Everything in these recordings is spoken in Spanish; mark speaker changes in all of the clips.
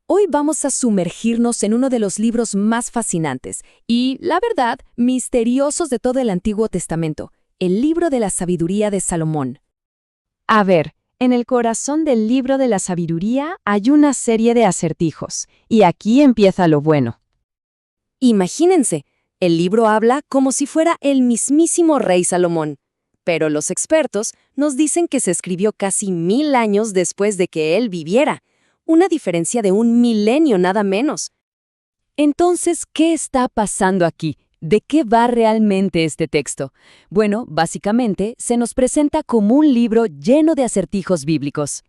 Speaker 1: Hoy vamos a sumergirnos en uno de los libros más fascinantes y, la verdad, misteriosos de todo el Antiguo Testamento, el libro de la sabiduría de Salomón.
Speaker 2: A ver, en el corazón del libro de la sabiduría hay una serie de acertijos, y aquí empieza lo bueno.
Speaker 1: Imagínense, el libro habla como si fuera el mismísimo rey Salomón, pero los expertos nos dicen que se escribió casi 1000 años después de que él viviera, una diferencia de 1 milenio nada menos.
Speaker 2: Entonces, ¿qué está pasando aquí? ¿De qué va realmente este texto? Bueno, básicamente, se nos presenta como un libro lleno de acertijos bíblicos.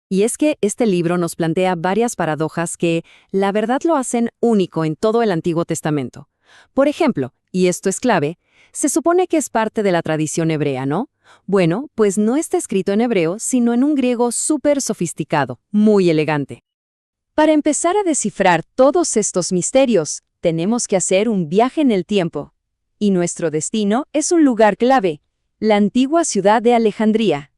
Speaker 1: Y es que este libro nos plantea varias paradojas que, la verdad, lo hacen único en todo el Antiguo Testamento. Por ejemplo, y esto es clave, se supone que es parte de la tradición hebrea, ¿no? Bueno, pues no está escrito en hebreo, sino en un griego súper sofisticado, muy elegante.
Speaker 2: Para empezar a descifrar todos estos misterios, tenemos que hacer un viaje en el tiempo. Y nuestro destino es un lugar clave, la antigua ciudad de Alejandría.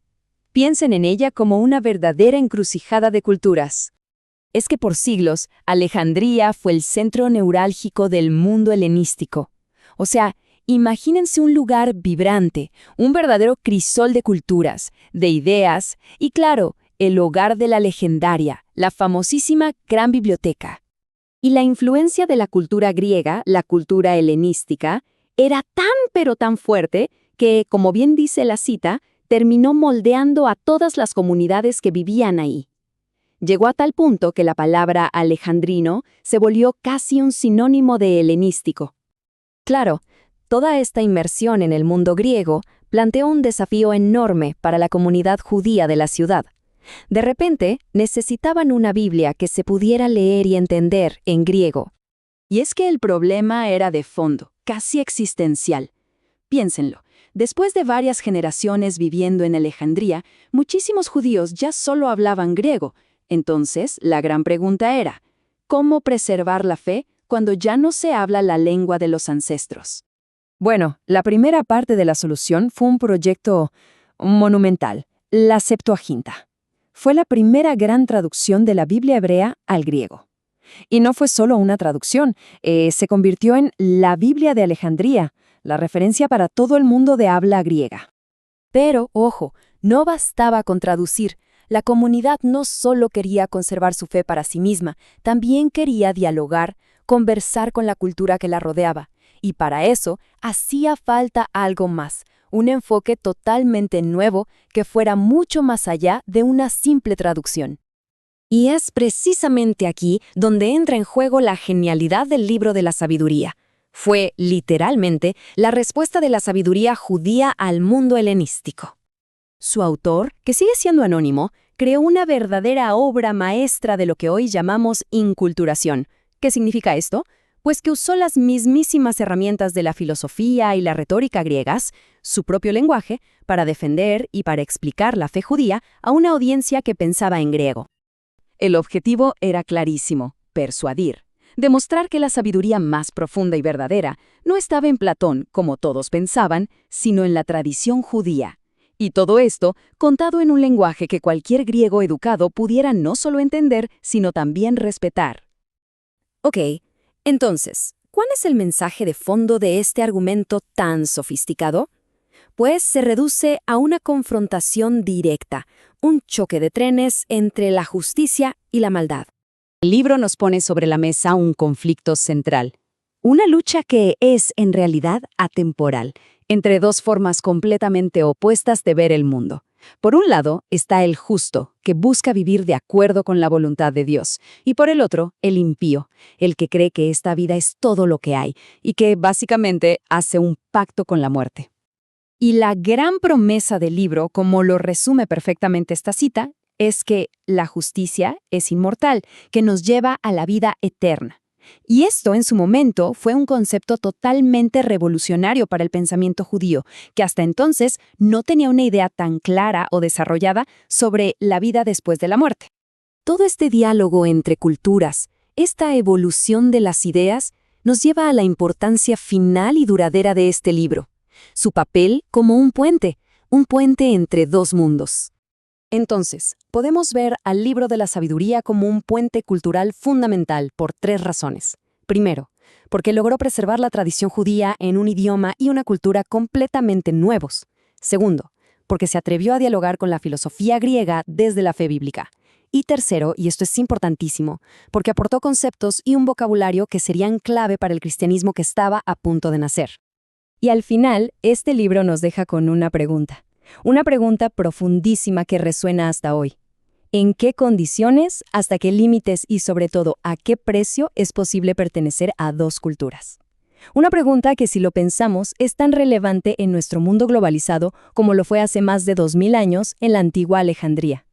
Speaker 2: Piensen en ella como una verdadera encrucijada de culturas. Es que por siglos, Alejandría fue el centro neurálgico del mundo helenístico. O sea, imagínense un lugar vibrante, un verdadero crisol de culturas, de ideas y, claro, el hogar de la legendaria, la famosísima Gran Biblioteca. Y la influencia de la cultura griega, la cultura helenística, era tan pero tan fuerte que, como bien dice la cita, terminó moldeando a todas las comunidades que vivían ahí. Llegó a tal punto que la palabra alejandrino se volvió casi un sinónimo de helenístico. Claro, toda esta inmersión en el mundo griego planteó un desafío enorme para la comunidad judía de la ciudad. De repente, necesitaban una Biblia que se pudiera leer y entender en griego. Y es que el problema era de fondo, casi existencial. Piénsenlo, después de varias generaciones viviendo en Alejandría, muchísimos judíos ya solo hablaban griego. Entonces, la gran pregunta era, ¿cómo preservar la fe cuando ya no se habla la lengua de los ancestros? Bueno, la primera parte de la solución fue un proyecto monumental, la Septuaginta. Fue la primera gran traducción de la Biblia hebrea al griego. Y no fue solo una traducción, se convirtió en la Biblia de Alejandría, la referencia para todo el mundo de habla griega.
Speaker 1: Pero, ojo, no bastaba con traducir. La comunidad no solo quería conservar su fe para sí misma, también quería dialogar, conversar con la cultura que la rodeaba. Y para eso hacía falta algo más, un enfoque totalmente nuevo que fuera mucho más allá de una simple traducción. Y es precisamente aquí donde entra en juego la genialidad del libro de la sabiduría. Fue, literalmente, la respuesta de la sabiduría judía al mundo helenístico. Su autor, que sigue siendo anónimo, creó una verdadera obra maestra de lo que hoy llamamos inculturación. ¿Qué significa esto? Pues que usó las mismísimas herramientas de la filosofía y la retórica griegas, su propio lenguaje, para defender y para explicar la fe judía a una audiencia que pensaba en griego. El objetivo era clarísimo: persuadir, demostrar que la sabiduría más profunda y verdadera no estaba en Platón, como todos pensaban, sino en la tradición judía. Y todo esto contado en un lenguaje que cualquier griego educado pudiera no solo entender, sino también respetar. Ok, entonces, ¿cuál es el mensaje de fondo de este argumento tan sofisticado? Pues se reduce a una confrontación directa, un choque de trenes entre la justicia y la maldad.
Speaker 2: El libro nos pone sobre la mesa un conflicto central, una lucha que es, en realidad, atemporal, entre dos formas completamente opuestas de ver el mundo. Por un lado está el justo, que busca vivir de acuerdo con la voluntad de Dios, y por el otro, el impío, el que cree que esta vida es todo lo que hay, y que básicamente hace un pacto con la muerte. Y la gran promesa del libro, como lo resume perfectamente esta cita, es que la justicia es inmortal, que nos lleva a la vida eterna. Y esto en su momento fue un concepto totalmente revolucionario para el pensamiento judío, que hasta entonces no tenía una idea tan clara o desarrollada sobre la vida después de la muerte.
Speaker 1: Todo este diálogo entre culturas, esta evolución de las ideas, nos lleva a la importancia final y duradera de este libro, su papel como un puente entre dos mundos.
Speaker 3: Entonces, podemos ver al libro de la sabiduría como un puente cultural fundamental por 3 razones. Primero, porque logró preservar la tradición judía en un idioma y una cultura completamente nuevos. Segundo, porque se atrevió a dialogar con la filosofía griega desde la fe bíblica. Y tercero, y esto es importantísimo, porque aportó conceptos y un vocabulario que serían clave para el cristianismo que estaba a punto de nacer.
Speaker 2: Y al final, este libro nos deja con una pregunta profundísima que resuena hasta hoy. ¿En qué condiciones, hasta qué límites y sobre todo a qué precio es posible pertenecer a dos culturas? Una pregunta que, si lo pensamos, es tan relevante en nuestro mundo globalizado como lo fue hace más de 2000 años en la antigua Alejandría.